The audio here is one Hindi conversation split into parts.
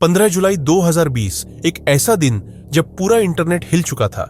15 जुलाई 2020 एक ऐसा दिन जब पूरा इंटरनेट हिल चुका था।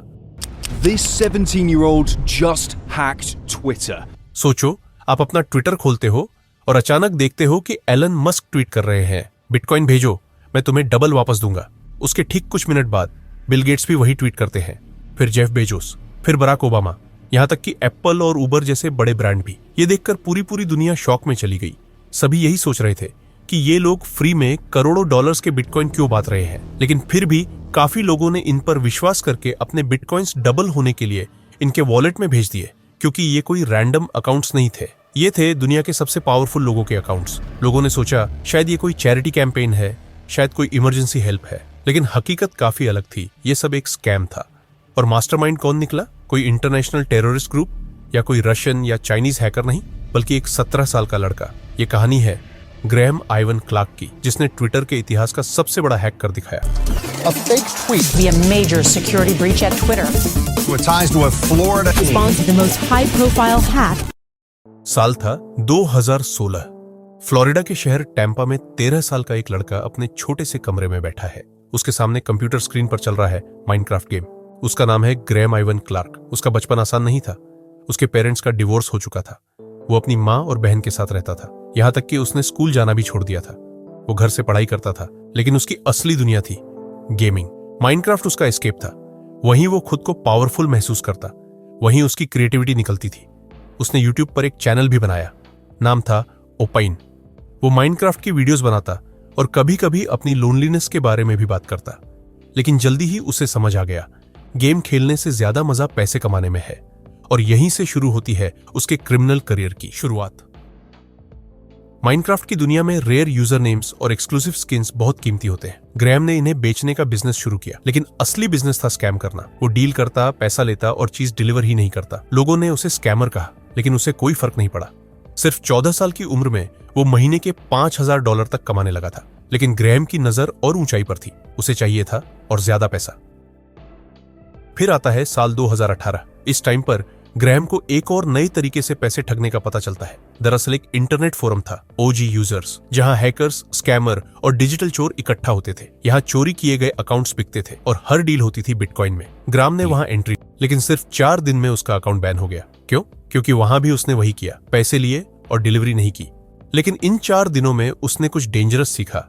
This 17-year-old just hacked Twitter. सोचो, आप अपना ट्विटर खोलते हो और अचानक देखते हो कि एलन मस्क ट्वीट कर रहे हैं, बिटकॉइन भेजो, मैं तुम्हें डबल वापस दूंगा। उसके ठीक कुछ मिनट बाद बिल गेट्स भी वही ट्वीट करते हैं, फिर जेफ बेजोस, फिर बराक ओबामा, यहां तक कि एप्पल और उबर जैसे बड़े ब्रांड भी। ये देखकर पूरी दुनिया शॉक में चली गई। सभी यही सोच रहे थे कि ये लोग फ्री में करोड़ों डॉलर्स के बिटकॉइन क्यों बांट रहे हैं, लेकिन फिर भी काफी लोगों ने इन पर विश्वास करके अपने बिटकॉइंस डबल होने के लिए इनके वॉलेट में भेज दिए, क्योंकि ये कोई रैंडम अकाउंट्स नहीं थे। ये थे दुनिया के सबसे पावरफुल लोगों के अकाउंट्स। लोगों ने सोचा शायद ये कोई चैरिटी कैंपेन है, शायद कोई इमरजेंसी हेल्प है, लेकिन हकीकत काफी अलग थी। ये सब एक स्कैम था। और मास्टरमाइंड कौन निकला? कोई इंटरनेशनल टेररिस्ट ग्रुप या कोई रशियन या चाइनीज हैकर नहीं, बल्कि एक 17 साल का लड़का। ये कहानी है ग्रैहम आइवन क्लार्क की, जिसने ट्विटर के इतिहास का सबसे बड़ा हैक कर दिखाया। A fake tweet be a major security breach at Twitter. with ties to a Florida Spawns the most high-profile hack. साल था 2016। फ्लोरिडा के शहर टैंपा में 13 साल का एक लड़का अपने छोटे से कमरे में बैठा है। उसके सामने कंप्यूटर स्क्रीन पर चल रहा है माइनक्राफ्ट गेम। उसका नाम है ग्रैहम आइवन क्लार्क। उसका बचपन आसान नहीं था। उसके पेरेंट्स का डिवोर्स हो चुका था। वो अपनी माँ और बहन के साथ रहता था, यहाँ तक कि उसने स्कूल जाना भी छोड़ दिया था। वो घर से पढ़ाई करता था, लेकिन उसकी असली दुनिया थी गेमिंग। माइनक्राफ्ट उसका एस्केप था। वहीं वो खुद को पावरफुल महसूस करता, वहीं उसकी क्रिएटिविटी निकलती थी। उसने यूट्यूब पर एक चैनल भी बनाया, नाम था ओपाइन। वो माइनक्राफ्ट की वीडियोस बनाता और कभी कभी अपनी लोनलीनेस के बारे में भी बात करता। लेकिन जल्दी ही उसे समझ आ गया, गेम खेलने से ज्यादा मजा पैसे कमाने में है। और यहीं से शुरू होती है उसके क्रिमिनल करियर की शुरुआत। माइनक्राफ्ट की दुनिया में रेयर यूजर नेम्स और एक्सक्लूसिव स्किन्स बहुत कीमती होते हैं। ग्रैहम ने इन्हें बेचने का बिजनेस शुरू किया, लेकिन असली बिजनेस था स्कैम करना। वो डील करता, पैसा लेता और चीज डिलीवर ही नहीं करता। लोगों ने उसे स्कैमर कहा, लेकिन उसे कोई फर्क नहीं पड़ा। सिर्फ 14 साल की उम्र में वो महीने के $5000 तक कमाने लगा था। लेकिन ग्रैहम की नजर और ऊंचाई पर थी। उसे चाहिए था और ज्यादा पैसा। फिर आता है साल 2018। इस टाइम पर ग्रैहम को एक और नए तरीके से पैसे ठगने का पता चलता है। दरअसल एक इंटरनेट फोरम था, OG यूजर्स, जहां हैकर्स, स्कैमर और डिजिटल चोर इकट्ठा होते थे। यहाँ चोरी किए गए अकाउंट्स बिकते थे और हर डील होती थी बिटकॉइन में। ग्राम ने वहां एंट्री, लेकिन सिर्फ 4 दिन में उसका अकाउंट बैन हो गया। क्यों? क्योंकि वहां भी उसने वही किया, पैसे लिए और डिलीवरी नहीं की। लेकिन इन 4 दिनों में उसने कुछ डेंजरस सीखा,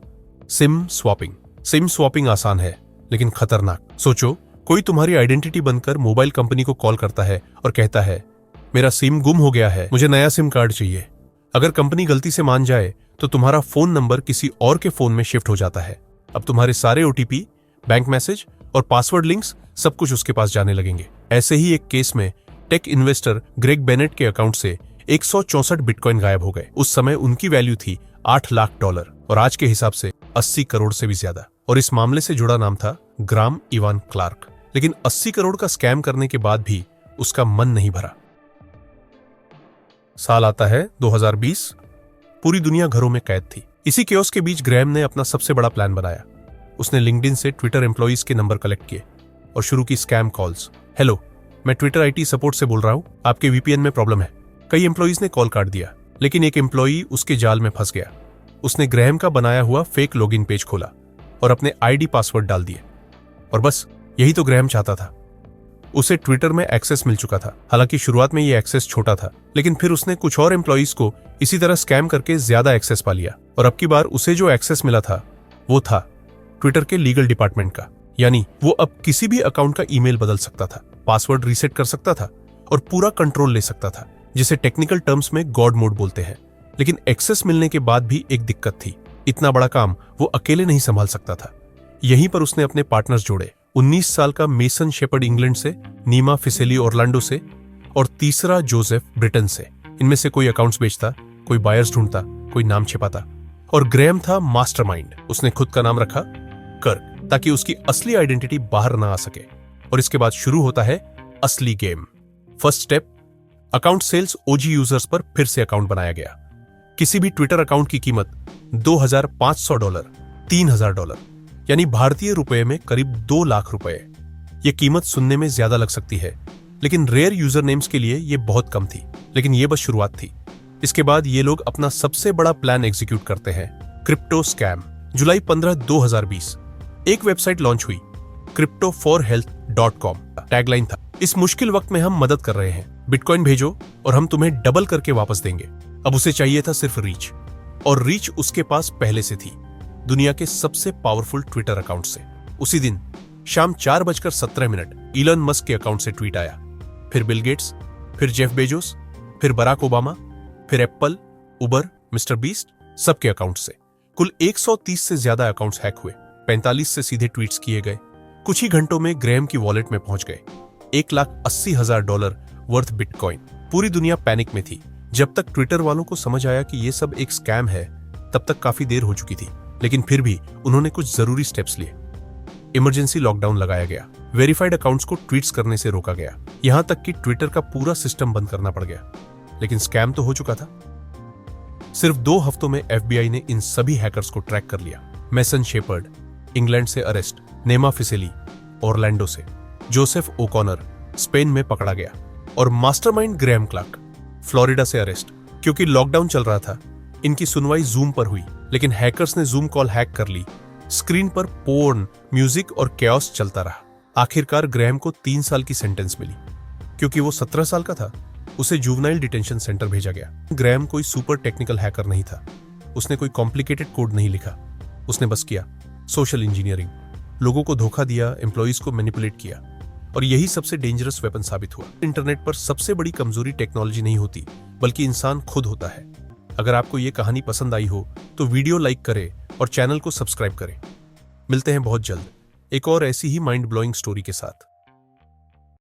सिम स्वैपिंग। सिम स्वैपिंग आसान है, लेकिन खतरनाक। सोचो, कोई तुम्हारी आइडेंटिटी बनकर मोबाइल कंपनी को कॉल करता है और कहता है, मेरा सिम गुम हो गया है, मुझे नया सिम कार्ड चाहिए। अगर कंपनी गलती से मान जाए तो तुम्हारा फोन नंबर किसी और के फोन में शिफ्ट हो जाता है। अब तुम्हारे सारे OTP, बैंक मैसेज और पासवर्ड लिंक्स सब कुछ उसके पास जाने लगेंगे। ऐसे ही एक केस में टेक इन्वेस्टर ग्रेग बेनेट के अकाउंट से 164 बिटकॉइन गायब हो गए। उस समय उनकी वैल्यू थी $8 लाख और आज के हिसाब से 80 करोड़ से भी ज्यादा। और इस मामले से जुड़ा नाम था ग्राम इवान क्लार्क। लेकिन 80 करोड़ का स्कैम करने के बाद भी उसका मन नहीं भरा। साल आता है 2020। पूरी दुनिया घरों में कैद थी। इसी केओस के बीच ग्रैहम ने अपना सबसे बड़ा प्लान बनाया। उसने लिंक्डइन से ट्विटर एम्प्लॉइज के नंबर कलेक्ट किए और शुरू की स्कैम कॉल्स। हेलो, मैं ट्विटर IT सपोर्ट से बोल रहा हूं, आपके VPN में प्रॉब्लम है। कई एम्प्लॉइज ने कॉल काट दिया, लेकिन एक एम्प्लॉई उसके जाल में फंस गया। उसने ग्रैहम का बनाया हुआ फेक लॉगिन पेज खोला और अपने ID पासवर्ड डाल दिए। और बस यही तो ग्रैहम चाहता था। उसे ट्विटर में एक्सेस मिल चुका था। हालांकि शुरुआत में ये एक्सेस छोटा था, लेकिन फिर उसने कुछ और एम्प्लॉइज को इसी तरह स्कैम करके ज्यादा एक्सेस पा लिया। और अब की बार उसे जो एक्सेस मिला था वो था ट्विटर के लीगल डिपार्टमेंट का। यानी वो अब किसी भी अकाउंट का ईमेल बदल सकता था, पासवर्ड रीसेट कर सकता था और पूरा कंट्रोल ले सकता था, जिसे टेक्निकल टर्म्स में गॉड मोड बोलते हैं। लेकिन एक्सेस मिलने के बाद भी एक दिक्कत थी, इतना बड़ा काम वो अकेले नहीं संभाल सकता था। यहीं पर उसने अपने पार्टनर्स जोड़े। 19 साल का मेसन शेपर्ड इंग्लैंड से, नीमा फिसेली ऑरलैंडो से और तीसरा जोसेफ ब्रिटेन से। इनमें से कोई अकाउंट्स बेचता, कोई बायर्स ढूंढता, कोई नाम छिपाता। और ग्रैहम था मास्टरमाइंड। उसने खुद का नाम रखा कर्क, ताकि उसकी असली आइडेंटिटी बाहर ना आ सके। और इसके बाद शुरू होता है असली game. First step, account sales. OG users पर फिर से अकाउंट बनाया गया। किसी भी ट्विटर अकाउंट की कीमत $2500, $3000, यानी भारतीय रुपए में करीब 2 लाख रुपए। यह कीमत सुनने में ज्यादा लग सकती है, लेकिन रेयर यूजर नेम्स के लिए यह बहुत कम थी। लेकिन यह बस शुरुआत थी। इसके बाद ये लोग अपना सबसे बड़ा प्लान एग्जीक्यूट करते हैं, क्रिप्टो स्कैम, जुलाई 15, 2020 एक वेबसाइट लॉन्च हुई, cryptoforhealth.com। टैगलाइन था, इस मुश्किल वक्त में हम मदद कर रहे हैं, बिटकॉइन भेजो और हम तुम्हें डबल करके वापस देंगे। अब उसे चाहिए था सिर्फ रीच, और रीच उसके पास पहले से थी, दुनिया के सबसे पावरफुल ट्विटर अकाउंट से। उसी दिन शाम 4:17 इलन मस्क के अकाउंट से ट्वीट आया, फिर बिल गेट्स, फिर जेफ बेजोस, फिर बराक ओबामा, फिर एप्पल, उबर, मिस्टर बीस्ट, सबके अकाउंट से। कुल 130 से ज्यादा अकाउंट्स हैक हुए, 45 से सीधे ट्वीट्स किए गए। कुछ ही घंटों में ग्रेहम की वॉलेट में पहुंच गए $1,80,000 वर्थ बिटकॉइन। पूरी दुनिया पैनिक में थी। जब तक ट्विटर वालों को समझ आया कि यह सब एक स्कैम है, तब तक काफी देर हो चुकी थी, लेकिन फिर भी उन्होंने कुछ जरूरी स्टेप्स लिए। इमरजेंसी लॉकडाउन लगाया गया, वेरीफाइड अकाउंट्स को ट्वीट्स करने से रोका गया, यहां तक कि ट्विटर का पूरा सिस्टम बंद करना पड़ गया। लेकिन स्कैम तो हो चुका था। सिर्फ 2 हफ्तों में FBI ने इन सभी हैकर्स को ट्रैक कर लिया। मैसन शेपर्ड इंग्लैंड से अरेस्ट, नेमा फिसेली ऑरलैंडो से, जोसेफ ओकॉनर स्पेन में पकड़ा गया, और मास्टरमाइंड ग्रेहम क्लार्क फ्लोरिडा से अरेस्ट। क्योंकि लॉकडाउन चल रहा था, इनकी सुनवाई जूम पर हुई, लेकिन हैकर्स ने जूम कॉल हैक कर ली। स्क्रीन पर पोर्न, म्यूजिक और कैओस चलता रहा। आखिरकार ग्रेहम को 3 साल की सेंटेंस मिली। क्योंकि वो 17 साल का था, उसे जुवेनाइल डिटेंशन सेंटर भेजा गया। ग्रेहम कोई सुपर टेक्निकल हैकर नहीं था, उसने कोई कॉम्प्लिकेटेड कोड नहीं लिखा, उसने बस किया सोशल इंजीनियरिंग, लोगों को धोखा दिया, एम्प्लॉइज को मैनिपुलेट किया, और यही सबसे डेंजरस वेपन साबित हुआ। इंटरनेट पर सबसे बड़ी कमजोरी टेक्नोलॉजी नहीं होती, बल्कि इंसान खुद होता है। अगर आपको ये कहानी पसंद आई हो तो वीडियो लाइक करें और चैनल को सब्सक्राइब करें। मिलते हैं बहुत जल्द एक और ऐसी ही माइंड ब्लोइंग स्टोरी के साथ।